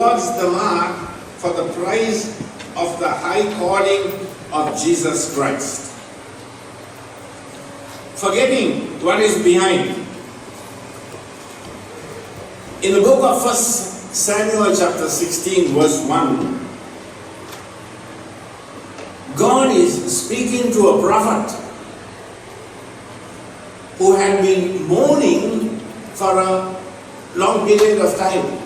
towards the mark for the prize of the high calling of Jesus Christ. Forgetting what is behind. In the book of 1 Samuel chapter 16 verse 1, God is speaking to a prophet who had been mourning for a long period of time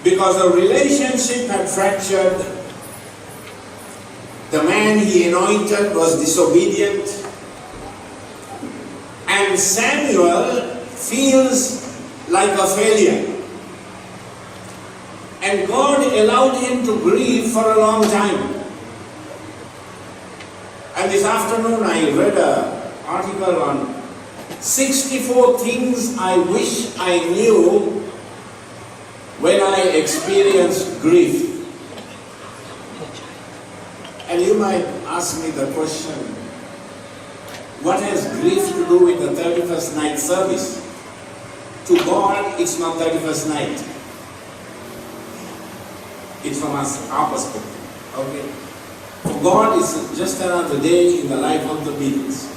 because the relationship had fractured. The man he anointed was disobedient, and Samuel feels like a failure. And God allowed him to grieve for a long time. And this afternoon I read an article on 64 things I wish I knew when I experienced grief. And you might ask me the question, what has grief to do with the 31st night service? To God, it's not 31st night. It's from our perspective. Okay? For God, it's just another day in the life of the beings.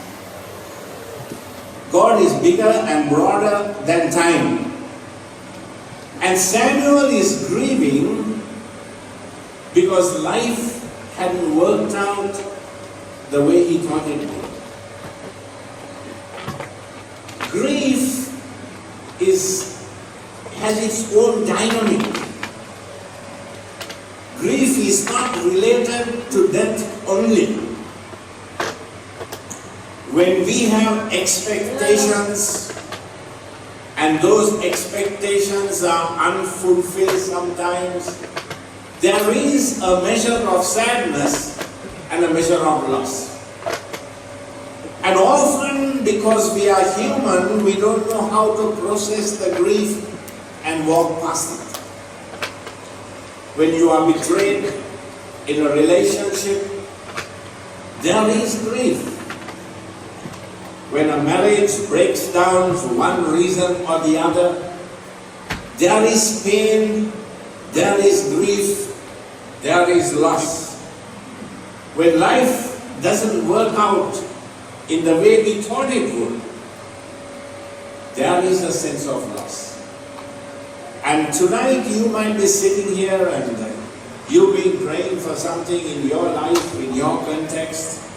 God is bigger and broader than time. And Samuel is grieving because life hadn't worked out the way he thought it would. Grief has its own dynamic. Grief is not related to death only. When we have expectations and those expectations are unfulfilled sometimes, there is a measure of sadness and a measure of loss. And often, because we are human, we don't know how to process the grief and walk past it. When you are betrayed in a relationship, there is grief. When a marriage breaks down for one reason or the other, there is pain, there is grief, there is loss. When life doesn't work out in the way we thought it would, there is a sense of loss. And tonight you might be sitting here and you've been praying for something in your life, in your context,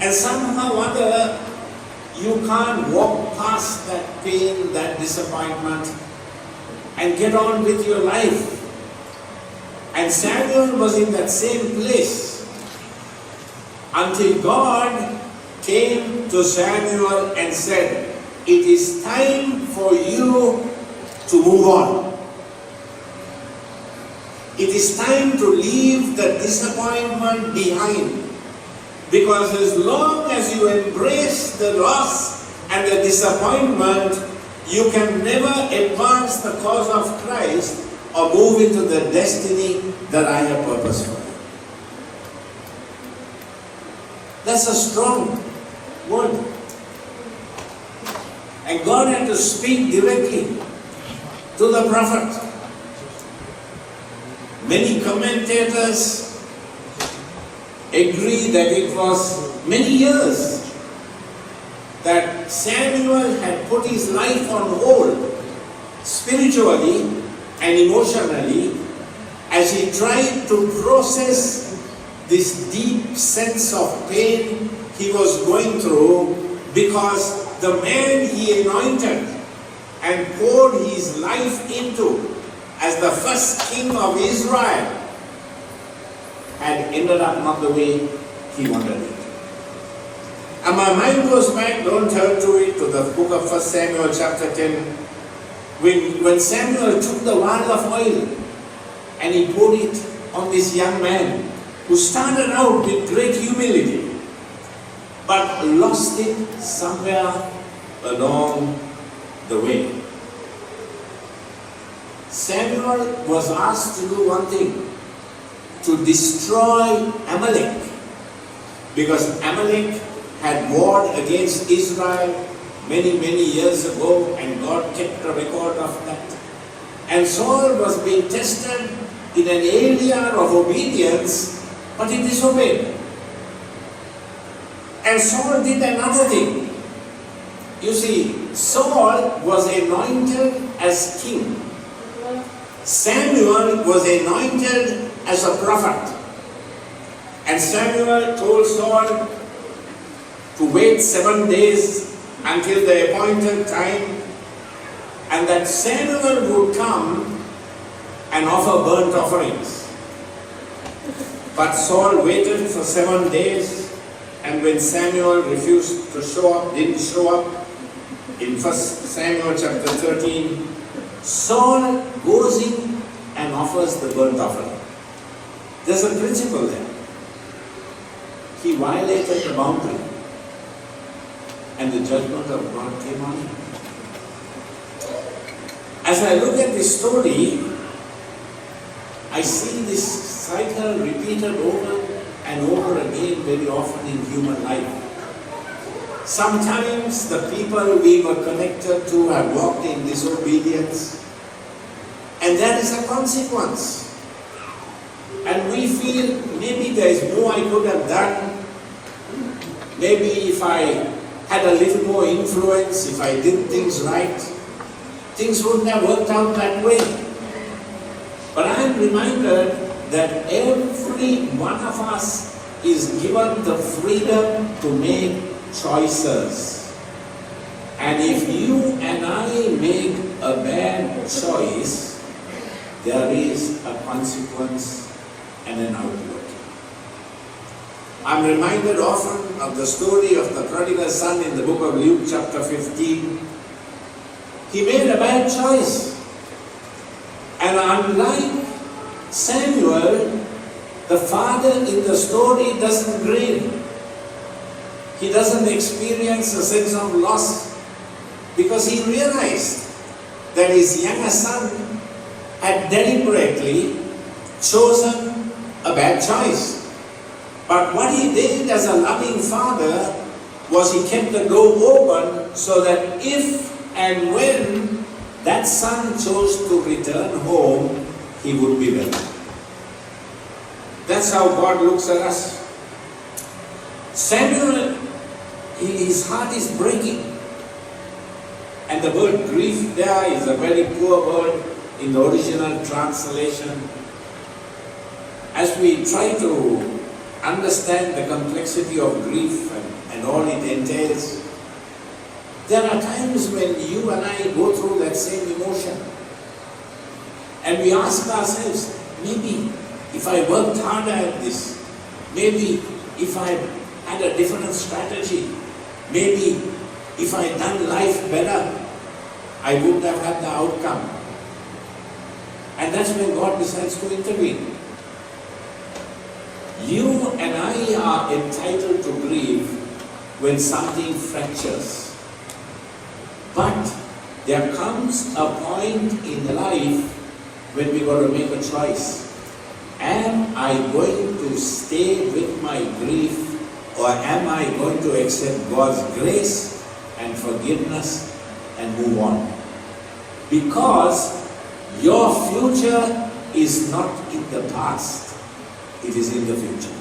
and somehow or other you can't walk past that pain, that disappointment, and get on with your life. And Samuel was in that same place until God came to Samuel and said, "It is time for you to move on. It is time to leave the disappointment behind. Because as long as you embrace the loss and the disappointment, you can never advance the cause of Christ or move into the destiny that I have purposed for you." That's a strong word. And God had to speak directly to the prophet. Many commentators agree that it was many years that Samuel had put his life on hold spiritually and emotionally as he tried to process this deep sense of pain he was going through because the man he anointed and poured his life into as the first king of Israel had ended up not the way he wanted it. And my mind goes back, don't turn to it, to the book of 1 Samuel chapter 10, when Samuel took the vial of oil and he poured it on this young man who started out with great humility but lost it somewhere along the way. Samuel was asked to do one thing, to destroy Amalek, because Amalek had warred against Israel many years ago, and God kept a record of that. And Saul was being tested in an area of obedience, but he disobeyed. And Saul did another thing. You see, Saul was anointed as king. Samuel was anointed as a prophet. And Samuel told Saul to wait 7 days until the appointed time, and that Samuel would come and offer burnt offerings. But Saul waited for 7 days, and when Samuel refused to show up, didn't show up, in 1 Samuel chapter 13, Saul goes in and offers the burnt offering. There's a principle there. He violated the boundary, and the judgment of God came on him. As I look at this story, I see this cycle repeated over and over again very often in human life. Sometimes the people we were connected to have walked in disobedience, and there is a consequence. And we feel maybe there is more I could have done. Maybe if I had a little more influence, if I did things right, things wouldn't have worked out that way. But I am reminded that every one of us is given the freedom to make choices. And if you and I make a bad choice, there is a consequence and an outworking. I'm reminded often of the story of the prodigal son in the book of Luke chapter 15. He made a bad choice. And unlike Samuel, the father in the story doesn't grieve. He doesn't experience a sense of loss because he realized that his younger son had deliberately chosen a bad choice. But what he did as a loving father was he kept the door open so that if and when that son chose to return home, he would be ready. That's how God looks at us. Samuel, his heart is breaking. And the word grief there is a very poor word in the original translation. As we try to understand the complexity of grief and all it entails, there are times when you and I go through that same emotion. And we ask ourselves, maybe if I worked harder at this, maybe if I had a different strategy, maybe if I had done life better, I wouldn't have had the outcome. And that's when God decides to intervene. You and I are entitled to grieve when something fractures. But there comes a point in life when we got to make a choice. Am I going to stay with my grief, or am I going to accept God's grace and forgiveness and move on? Because your future is not in the past, it is in the future.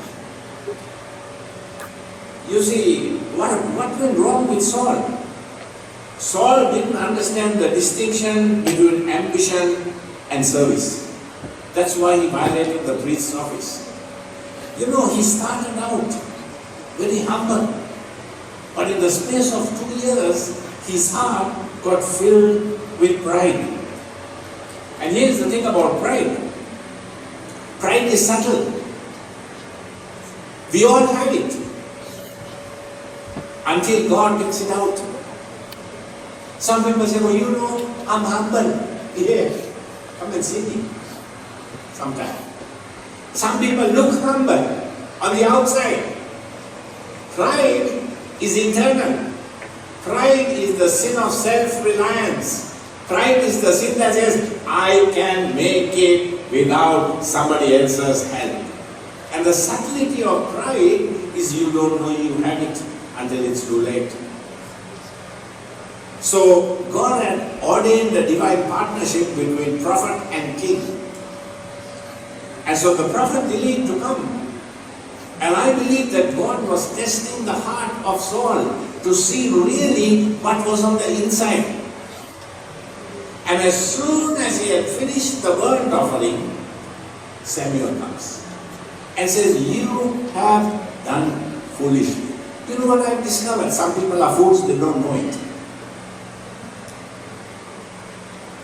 You see, what went wrong with Saul? Saul didn't understand the distinction between ambition and service. That's why he violated the priest's office. You know, he started out very humble. But in the space of 2 years, his heart got filled with pride. And here's the thing about pride. Pride is subtle. We all have it. Until God gets it out. Some people say, well, you know, I'm humble. Yeah, come and see me sometime. Some people look humble on the outside. Pride is internal. Pride is the sin of self-reliance. Pride is the sin that says, I can make it without somebody else's help. And the subtlety of pride is you don't know you have it until it's too late. So God had ordained a divine partnership between prophet and king. And so the prophet delayed to come. And I believe that God was testing the heart of Saul to see really what was on the inside. And as soon as he had finished the burnt offering, Samuel comes and says, "You have done foolishly." You know what I've discovered? Some people are fools, they don't know it.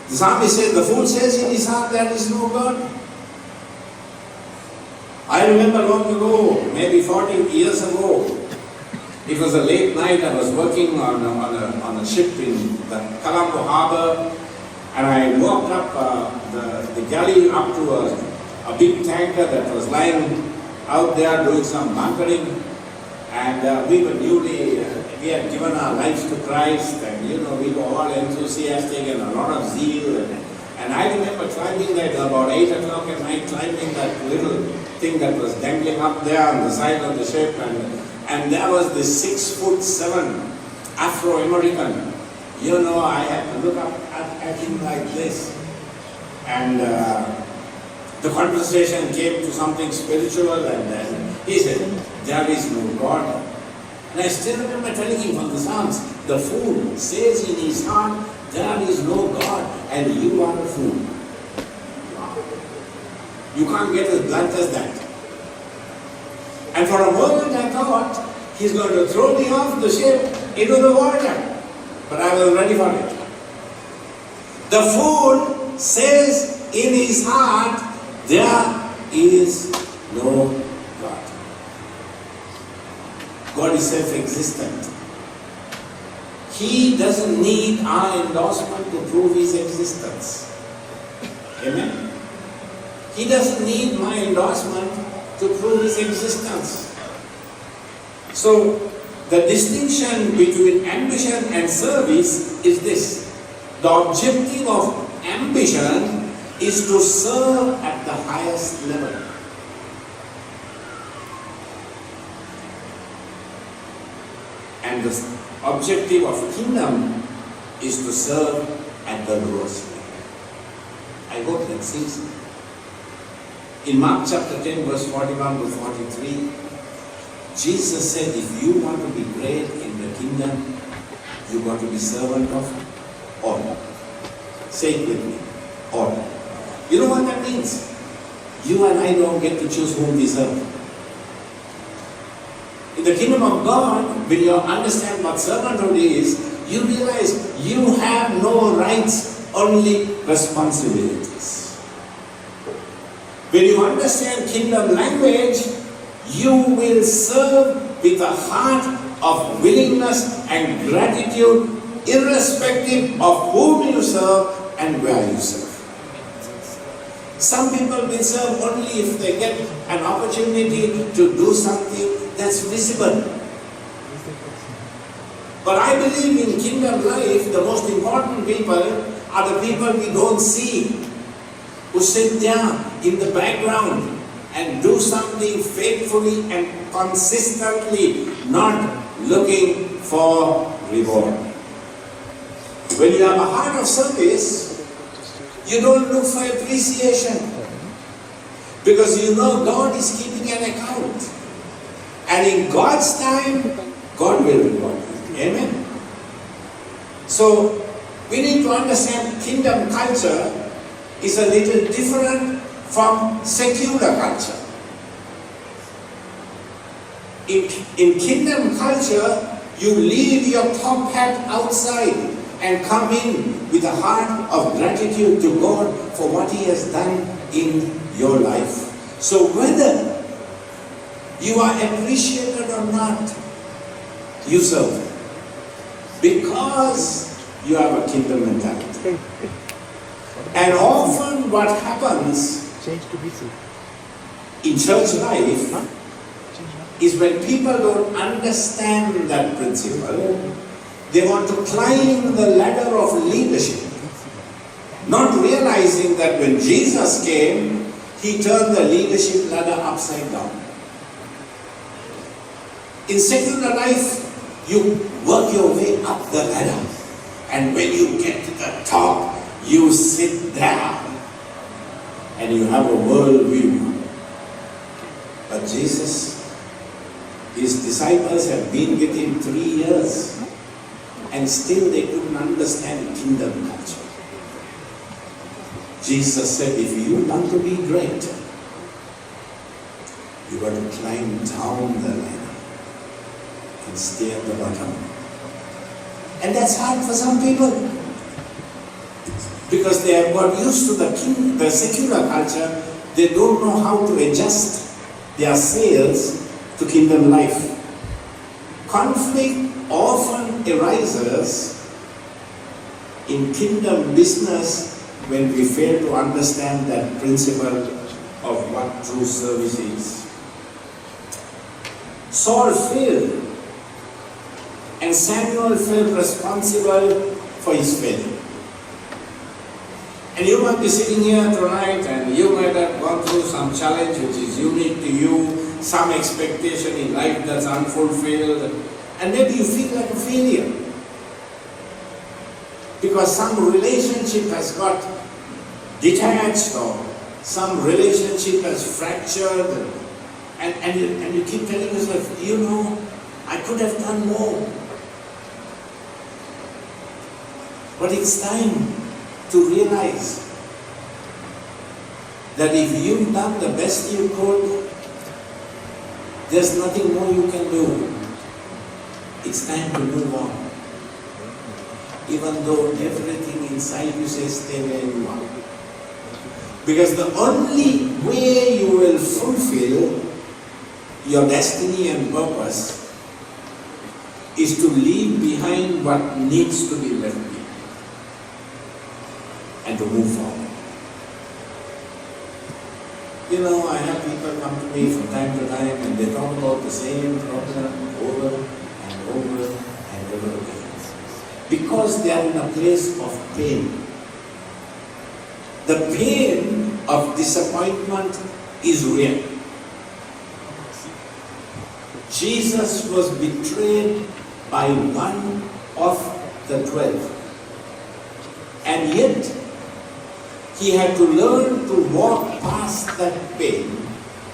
The psalmist says, the fool says in his heart, there is no God. I remember long ago, maybe 40 years ago, it was a late night. I was working on a ship in the Colombo harbor, and I walked up the galley up to a big tanker that was lying out there doing some bunkering. And we were we had given our lives to Christ, and we were all enthusiastic and a lot of zeal. And I remember climbing that about 8 o'clock at night, climbing that little thing that was dangling up there on the side of the ship, and there was this 6'7" Afro-American. I had to look up at him like this. And the conversation came to something spiritual, and then he said, "There is no God." And I still remember telling him from the Psalms, the fool says in his heart, "There is no God, and you are a fool." You can't get as blunt as that. And for a moment I thought, he's going to throw me off the ship into the water. But I was ready for it. The fool says in his heart, there is no God. God is self-existent. He doesn't need our endorsement to prove his existence. Amen? He doesn't need my endorsement to prove his existence. So, the distinction between ambition and service is this. The objective of ambition is to serve at the highest level. And the objective of kingdom is to serve at the lowest level. I hope that sees it. In Mark chapter 10, verse 41 to 43, Jesus said, if you want to be great in the kingdom, you got to be servant of all. Say it with me. All. You know what that means? You and I don't get to choose whom we serve. In the kingdom of God, when you understand what servanthood is, you realize you have no rights, only responsibilities. When you understand kingdom language, you will serve with a heart of willingness and gratitude, irrespective of whom you serve and where you serve. Some people will serve only if they get an opportunity to do something that's visible. But I believe in kingdom life, the most important people are the people we don't see, who sit there in the background and do something faithfully and consistently, not looking for reward. When you have a heart of service, you don't look for appreciation, because you know God is keeping an account. And in God's time, God will reward you. Amen? So, we need to understand kingdom culture is a little different from secular culture. In kingdom culture, you leave your top hat outside and come in with a heart of gratitude to God for what He has done in your life. So whether you are appreciated or not, you serve. Because you have a kingdom mentality. And often what happens in church life is when people don't understand that principle, they want to climb the ladder of leadership, not realizing that when Jesus came, He turned the leadership ladder upside down. In secular life, you work your way up the ladder. And when you get to the top, you sit down and you have a world view. But Jesus, his disciples have been with him 3 years and still they couldn't understand kingdom culture. Jesus said, if you want to be great, you got to climb down the ladder and stay at the bottom. And that's hard for some people because they have got used to the secular culture. They don't know how to adjust their sails to kingdom life. Conflict often arises in kingdom business when we fail to understand that principle of what true service is. Saul failed, and Samuel felt responsible for his failure. And you might be sitting here tonight and you might have gone through some challenge which is unique to you, some expectation in life that's unfulfilled, and maybe you feel like a failure because some relationship has got detached or some relationship has fractured, and you keep telling yourself, you know, I could have done more. But it's time to realize that if you've done the best you could, there's nothing more you can do. It's time to move on. Even though everything inside you says stay where you are. Because the only way you will fulfill your destiny and purpose is to leave behind what needs to be left behind and to move forward. You know, I have people come to me from time to time and they talk about the same problem over and over and over again. Because they are in a place of pain. The pain of disappointment is real. Jesus was betrayed by one of the 12. And yet, he had to learn to walk past that pain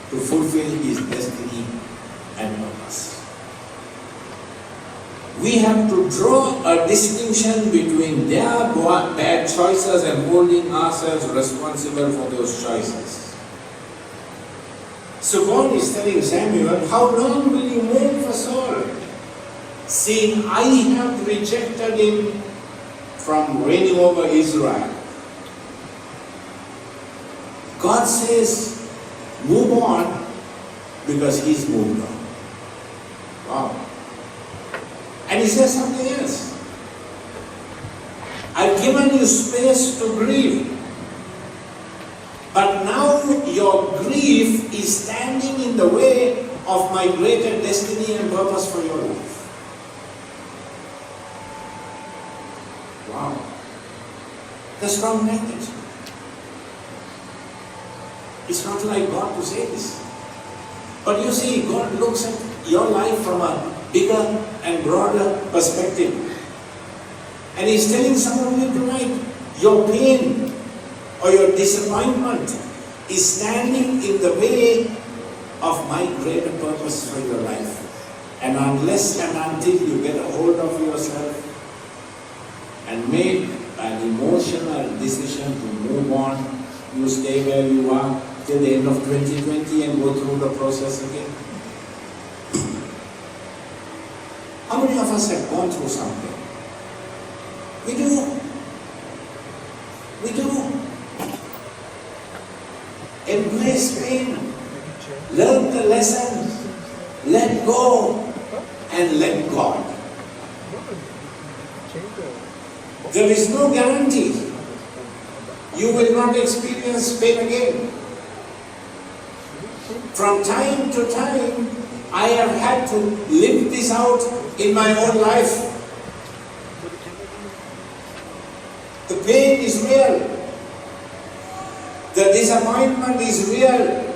to fulfill his destiny and purpose. We have to draw a distinction between their bad choices and holding ourselves responsible for those choices. So God is telling Samuel, how long will you mourn for Saul, seeing I have rejected him from reigning over Israel? God says, move on because he's moved on. Wow. And he says something else. I've given you space to grieve. But now your grief is standing in the way of my greater destiny and purpose for your life. Wow. The strong language. It's not like God to say this. But you see, God looks at your life from a bigger and broader perspective. And he's telling some of you tonight, your pain or your disappointment is standing in the way of my greater purpose for your life. And unless and until you get a hold of yourself and make an emotional decision to move on, you stay where you are till the end of 2020 and go through the process again. How many of us have gone through something? We do. We do. Embrace pain. Learn the lesson. Let go and let God. There is no guarantee you will not experience pain again. From time to time, I have had to live this out in my own life. The pain is real. The disappointment is real.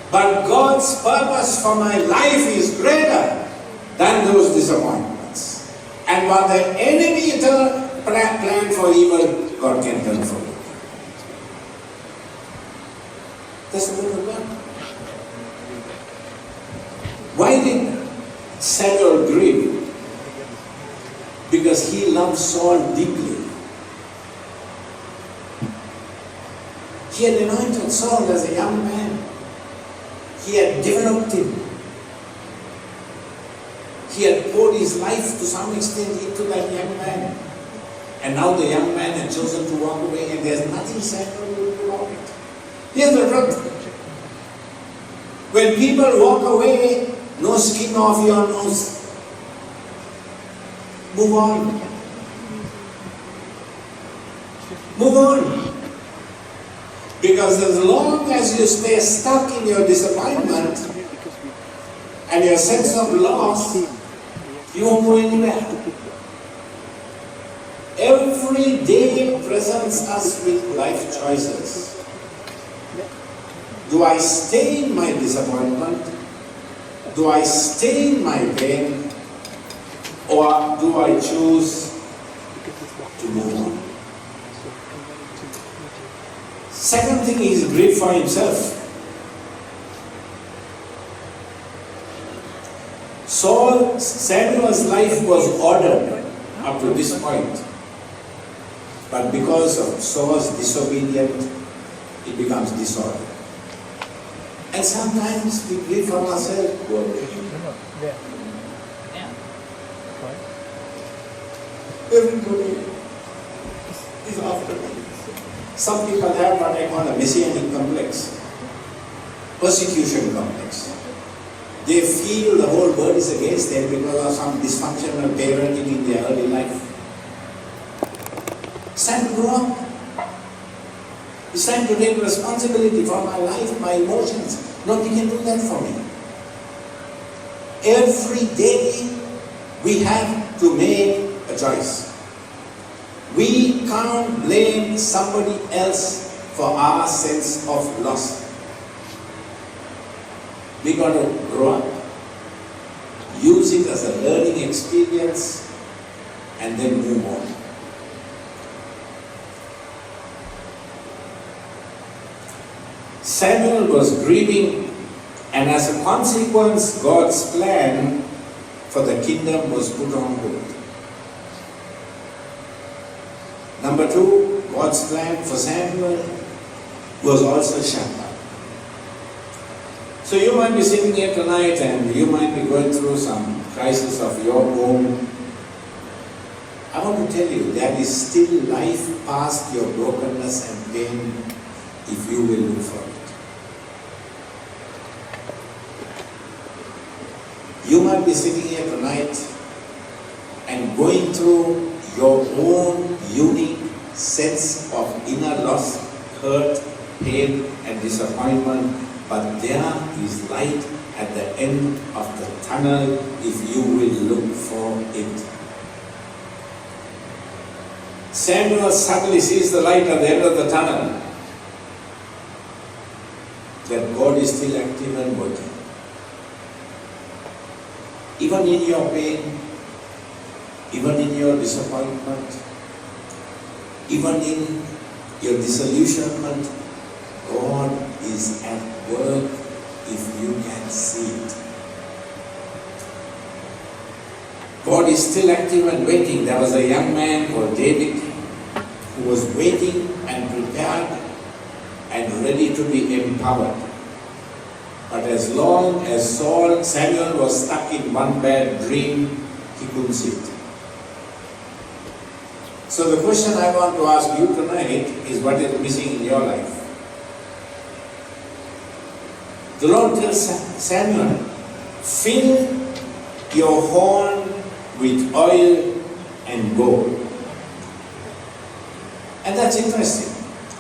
But God's purpose for my life is greater than those disappointments. And what the enemy plan for evil, God can turn for good. That's the word of God. Why did Samuel grieve? Because he loved Saul deeply. He had anointed Saul as a young man. He had developed him. He had poured his life to some extent into that young man. And now the young man had chosen to walk away, and there's nothing Samuel will do about it. Here's the truth. When people walk away, no skin off your nose. Move on. Move on. Because as long as you stay stuck in your disappointment and your sense of loss, you won't go anywhere. Every day presents us with life choices. Do I stay in my disappointment? Do I stay in my pain? Or do I choose to move on? Second thing is grief for himself. Samuel's life was ordered up to this point. But because of Saul's disobedience, it becomes disorder. And sometimes we grieve for ourselves. Everybody is after me. Some people have what I call a messianic complex, persecution complex. They feel the whole world is against them because of some dysfunctional parenting in their early life. It's time to grow up. It's time to take responsibility for my life, my emotions. Nobody can do that for me. Every day we have to make a choice. We can't blame somebody else for our sense of loss. We got to grow up, use it as a learning experience, and then move on. Samuel was grieving, and as a consequence, God's plan for the kingdom was put on hold. Number two, God's plan for Samuel was also shut down. So you might be sitting here tonight and you might be going through some crisis of your own. I want to tell you, there is still life past your brokenness and pain if you will look for it. You might be sitting here tonight and going through your own unique sense of inner loss, hurt, pain, and disappointment, but there is light at the end of the tunnel if you will look for it. Samuel suddenly sees the light at the end of the tunnel, that God is still active and working. Even in your pain, even in your disappointment, even in your disillusionment, God is at work if you can see it. God is still active and waiting. There was a young man called David who was waiting and prepared and ready to be empowered. But as long as Samuel was stuck in one bad dream, he couldn't see it. So the question I want to ask you tonight is, what is missing in your life? The Lord tells Samuel, fill your horn with oil and gold. And that's interesting.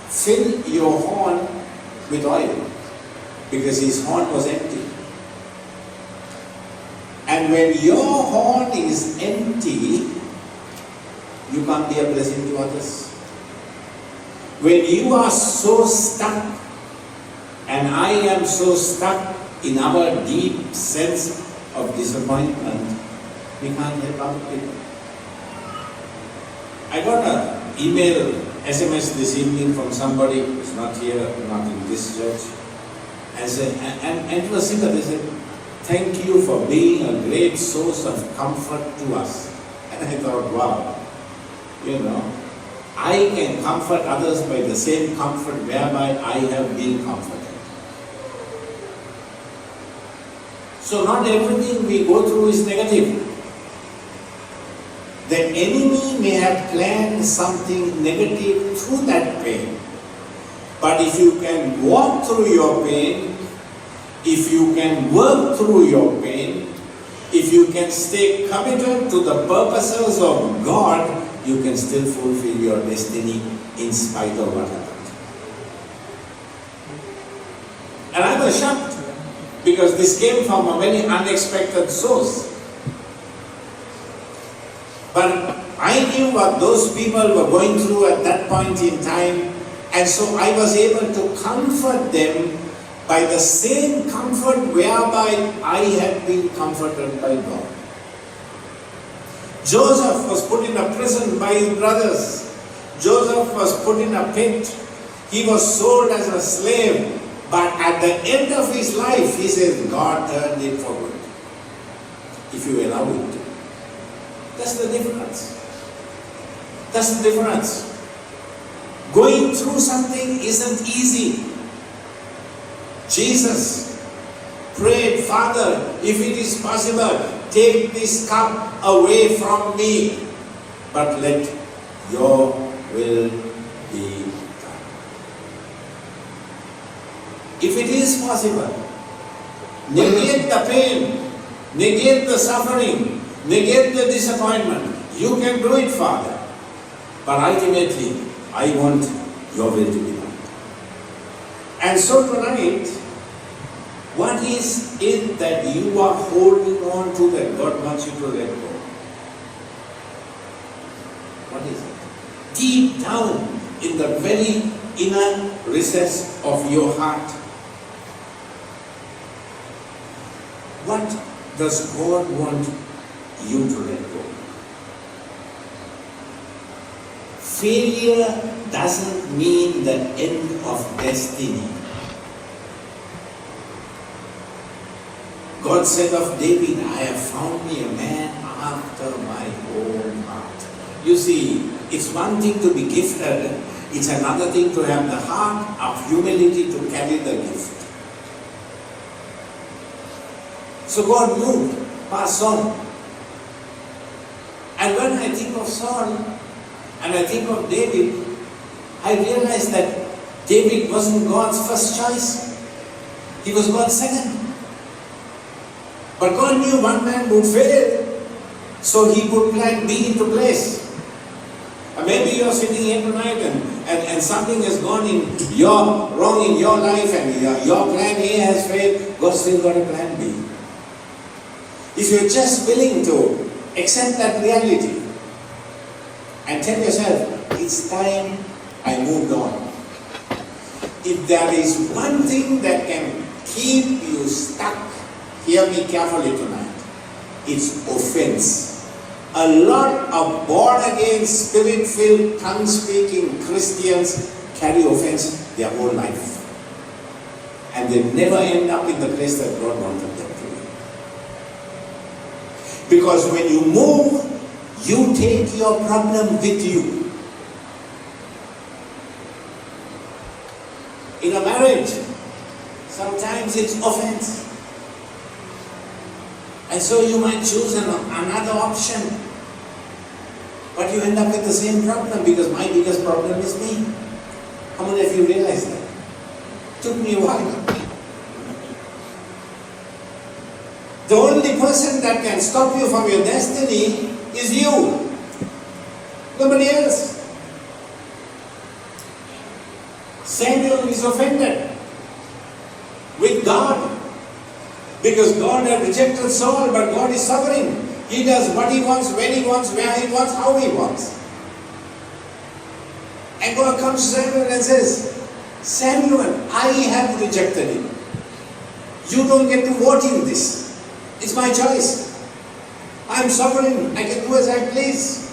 Fill your horn with oil, because his horn was empty. And when your horn is empty, you can't be a blessing to others. When you are so stuck, and I am so stuck in our deep sense of disappointment, we can't help other people. I got an email, SMS this evening from somebody who's not here, not in this church, and said, and it was simple. They said, "Thank you for being a great source of comfort to us." And I thought, wow, I can comfort others by the same comfort whereby I have been comforted. So not everything we go through is negative. The enemy may have planned something negative through that pain. But if you can walk through your pain, if you can work through your pain, if you can stay committed to the purposes of God, you can still fulfill your destiny in spite of what happened. And I was shocked because this came from a very unexpected source. But I knew what those people were going through at that point in time, and so I was able to comfort them by the same comfort whereby I had been comforted by God. Joseph was put in a prison by his brothers. Joseph was put in a pit. He was sold as a slave. But at the end of his life, he says, God turned it for good. If you allow it. That's the difference. That's the difference. Going through something isn't easy. Jesus prayed, Father, if it is possible, take this cup away from me, but let your will be done. If it is possible, negate the pain, negate the suffering, negate the disappointment. You can do it, Father. But ultimately, I want your will to be done. And so tonight, what is it that you are holding on to that God wants you to let go? What is it? Deep down in the very inner recess of your heart, what does God want you to let go? Failure doesn't mean the end of destiny. God said of David, I have found me a man after my own heart. You see, it's one thing to be gifted, it's another thing to have the heart of humility to carry the gift. So God moved past Saul. And when I think of Saul and I think of David, I realize that David wasn't God's first choice. He was God's second. But God knew one man would fail, so he put plan B into place. And maybe you're sitting here tonight and something has gone wrong in your life and your plan A has failed, God still got a plan B. If you're just willing to accept that reality and tell yourself, it's time I moved on. If there is one thing that can keep you stuck, hear me carefully tonight, it's offense. A lot of born-again, spirit-filled, tongue-speaking Christians carry offense their whole life. And they never end up in the place that God wanted them to be. Because when you move, you take your problem with you. In a marriage, sometimes it's offense. And so you might choose another option. But you end up with the same problem because my biggest problem is me. How many of you realize that? Took me a while. The only person that can stop you from your destiny is you. Nobody else. Samuel is offended with God because God had rejected Saul, but God is sovereign. He does what he wants, when he wants, where he wants, how he wants. And God comes to Samuel and says, Samuel, I have rejected him. You don't get to vote in this. It's my choice. I'm sovereign. I can do as I please.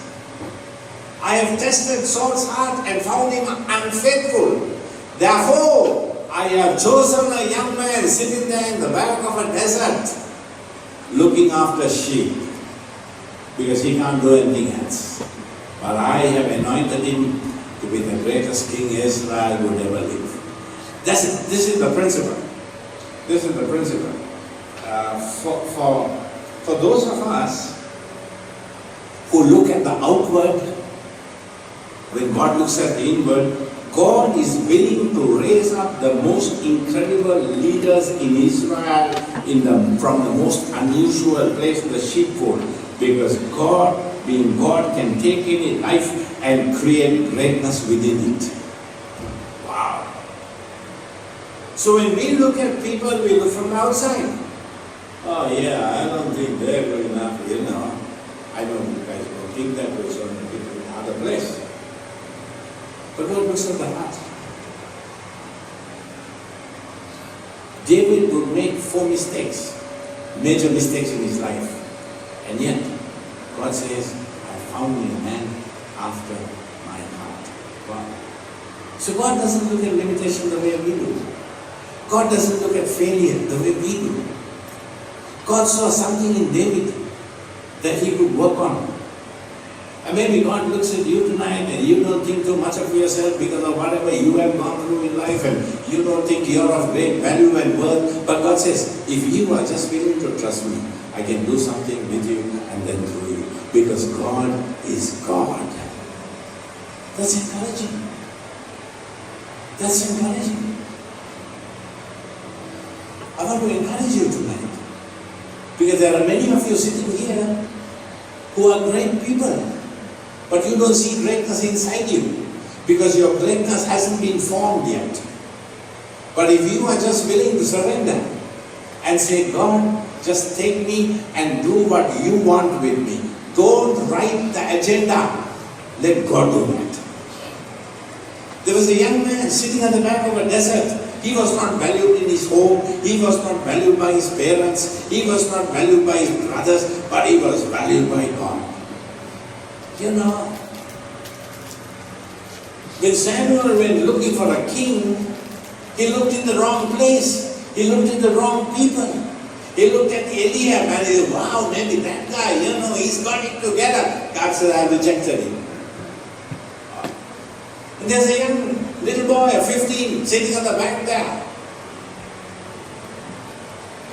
I have tested Saul's heart and found him unfaithful. Therefore, I have chosen a young man sitting there in the back of a desert, looking after sheep, because he can't do anything else. But I have anointed him to be the greatest king Israel would ever live. This is the principle. This is the principle. For those of us who look at the outward, when God looks at the inward, God is willing to raise up the most incredible leaders in Israel from the most unusual place, the sheepfold, because God, being God, can take any life and create greatness within it. Wow. So when we look at people, we look from the outside. Oh yeah, I don't think they're good enough, I know you guys don't think that way, so many people in other place. But God looks at the heart. David would make 4 mistakes, major mistakes in his life. And yet, God says, I found me a man after my heart. Wow. So God doesn't look at limitation the way we do. God doesn't look at failure the way we do. God saw something in David that he could work on. And maybe God looks at you tonight and you don't think too much of yourself because of whatever you have gone through in life, and you don't think you're of great value and worth. But God says, if you are just willing to trust me, I can do something with you and then through you. Because God is God. That's encouraging. That's encouraging. I want to encourage you tonight. Because there are many of you sitting here who are great people. But you don't see greatness inside you, because your greatness hasn't been formed yet. But if you are just willing to surrender and say, God, just take me and do what you want with me. Don't write the agenda. Let God do that. There was a young man sitting at the back of a desert. He was not valued in his home. He was not valued by his parents. He was not valued by his brothers, but he was valued by God. When Samuel went looking for a king, he looked in the wrong place. He looked at the wrong people. He looked at Eliab and he said, wow, maybe that guy, he's got it together. God said, I rejected him. And there's a young little boy of 15 sitting on the back there.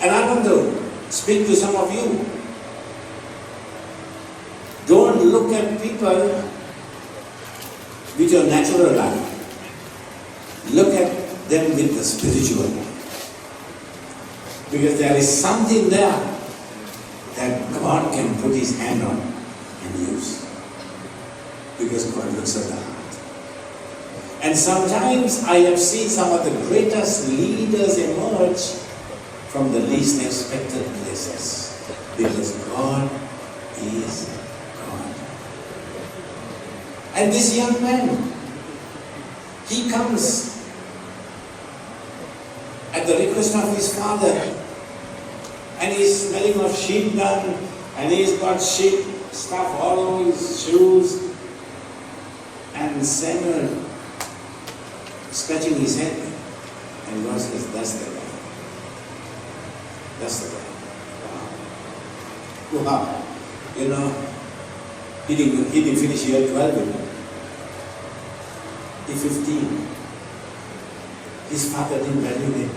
And I want to speak to some of you. Don't look at people with your natural eye. Look at them with the spiritual eye. Because there is something there that God can put his hand on and use. Because God looks at the heart. And sometimes I have seen some of the greatest leaders emerge from the least expected places. Because God is God. And this young man, he comes at the request of his father, and he's smelling of sheep dung, and he's got sheep stuff all over his shoes, and Samuel scratching his head, and God says, that's the guy. That's the guy. Wow. He didn't finish year 12 with him. He's 15. His father didn't value him.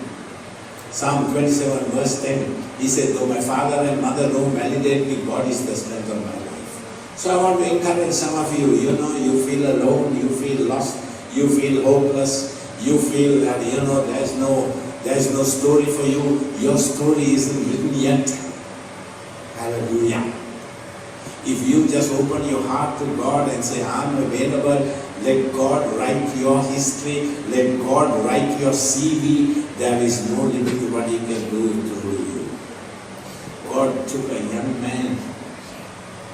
Psalm 27 verse 10, he said, though my father and mother don't validate me, God is the strength of my life. So I want to encourage some of you, you feel alone, you feel lost, you feel hopeless, you feel that, there's no story for you, your story isn't written yet. Hallelujah. If you just open your heart to God and say, I'm available, let God write your history, let God write your CV, there is no limit to what He can do through you. God took a young man,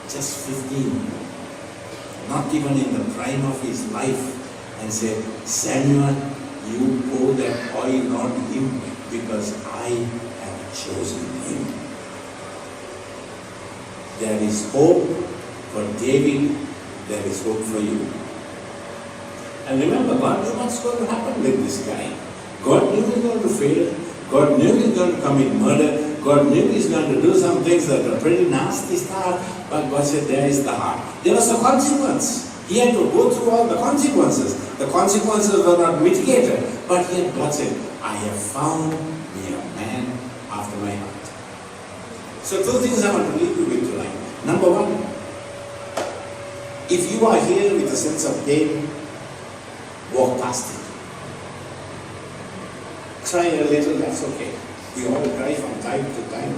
just 15, not even in the prime of his life, and said, Samuel, you pour that oil on him because I have chosen him. There is hope for David there is hope for you. And remember, God knew what's going to happen with this guy. God knew he's going to fail. God knew he's going to commit murder. God knew he's going to do some things that are pretty nasty stuff. But God said, there is the heart. There was a consequence. He had to go through all the consequences. The consequences were not mitigated. But yet God said, I have found me a man after my heart. So two things I want to leave you with tonight. Number one, if you are here with a sense of pain, walk past it. Cry a little, that's okay. We all cry from time to time.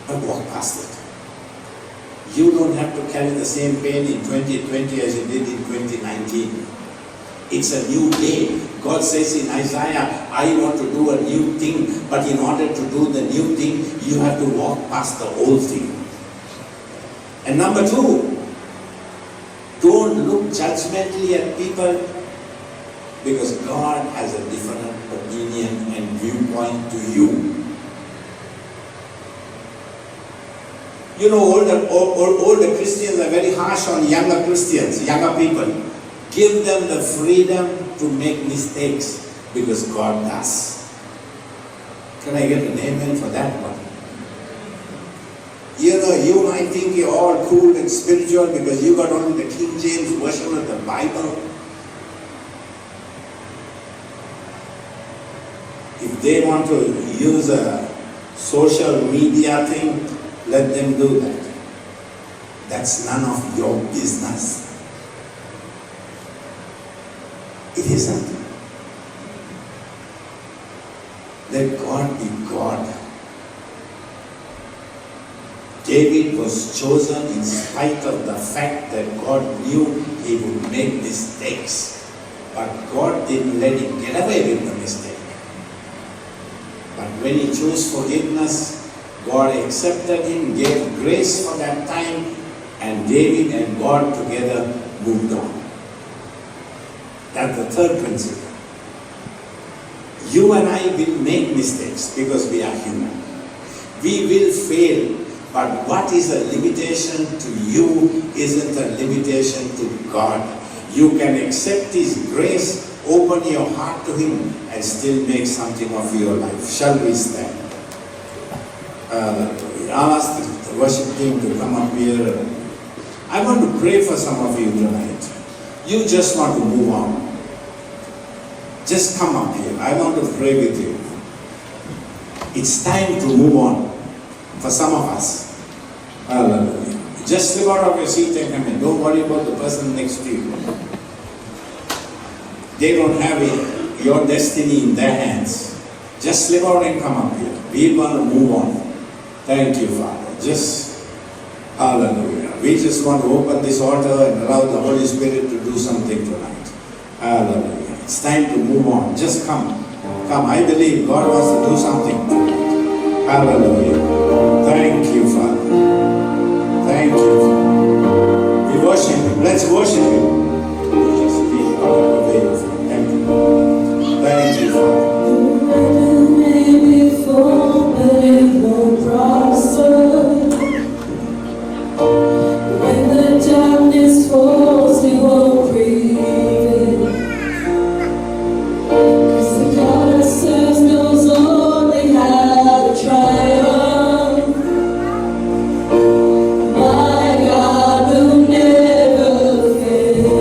But walk past it. You don't have to carry the same pain in 2020 as you did in 2019. It's a new day. God says in Isaiah, I want to do a new thing, but in order to do the new thing, you have to walk past the old thing. And number two, don't look judgmentally at people, because God has a different opinion and viewpoint to you. You know, older Christians are very harsh on younger Christians, younger people. Give them the freedom to make mistakes, because God does. Can I get an amen for that one? You know, you might think you're all cool and spiritual because you got only the King James version of the Bible. If they want to use a social media thing, let them do that. That's none of your business. It isn't. Let God be God. David was chosen in spite of the fact that God knew he would make mistakes. But God didn't let him get away with the mistake. But when he chose forgiveness, God accepted him, gave grace for that time, and David and God together moved on. That's the third principle. You and I will make mistakes because we are human. We will fail, but what is a limitation to you isn't a limitation to God. You can accept His grace, open your heart to Him, and still make something of your life. Shall we stand? I'll ask the worship team to come up here. I want to pray for some of you tonight. You just want to move on. Just come up here. I want to pray with you. It's time to move on for some of us. Hallelujah. Just slip out of your seat and come in. Don't worry about the person next to you. They don't have your destiny in their hands. Just slip out and come up here. We want to move on. Thank you, Father. Just, hallelujah. We just want to open this altar and allow the Holy Spirit to do something tonight. Hallelujah. It's time to move on. Just come. Come. I believe God wants to do something tonight. Hallelujah. Thank you, Father. Thank you, Father. We worship Him. Let's worship Him. Just be out of the way of Him. Thank you. Thank you, Father. Before, but it won't prosper. When the darkness falls, we won't prevail. 'Cause the God that serves knows only how to triumph. My God will never fail.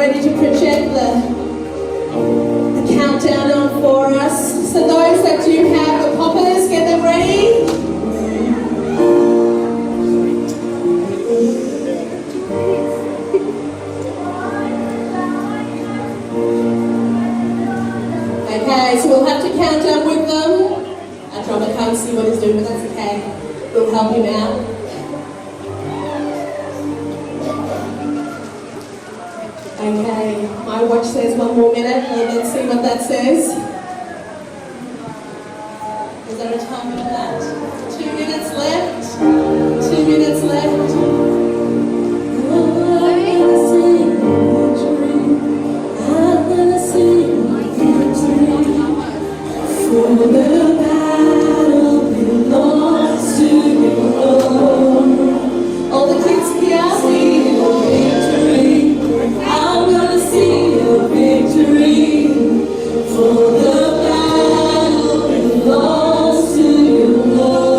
ready to project the countdown on for us. So those that do have the poppers, get them ready. Okay, so we'll have to count down with them. Our drummer can't see what he's doing, but that's okay. We'll help him out. Okay, my watch says 1 more minute. Let's see what that says. Is there a time for that? 2 minutes left. 2 minutes left. For the battle belongs to you, Lord. All the kids here sing your victory. I'm gonna see your victory. For the battle belongs to you, Lord.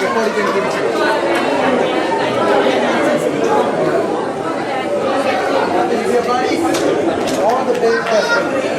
All the big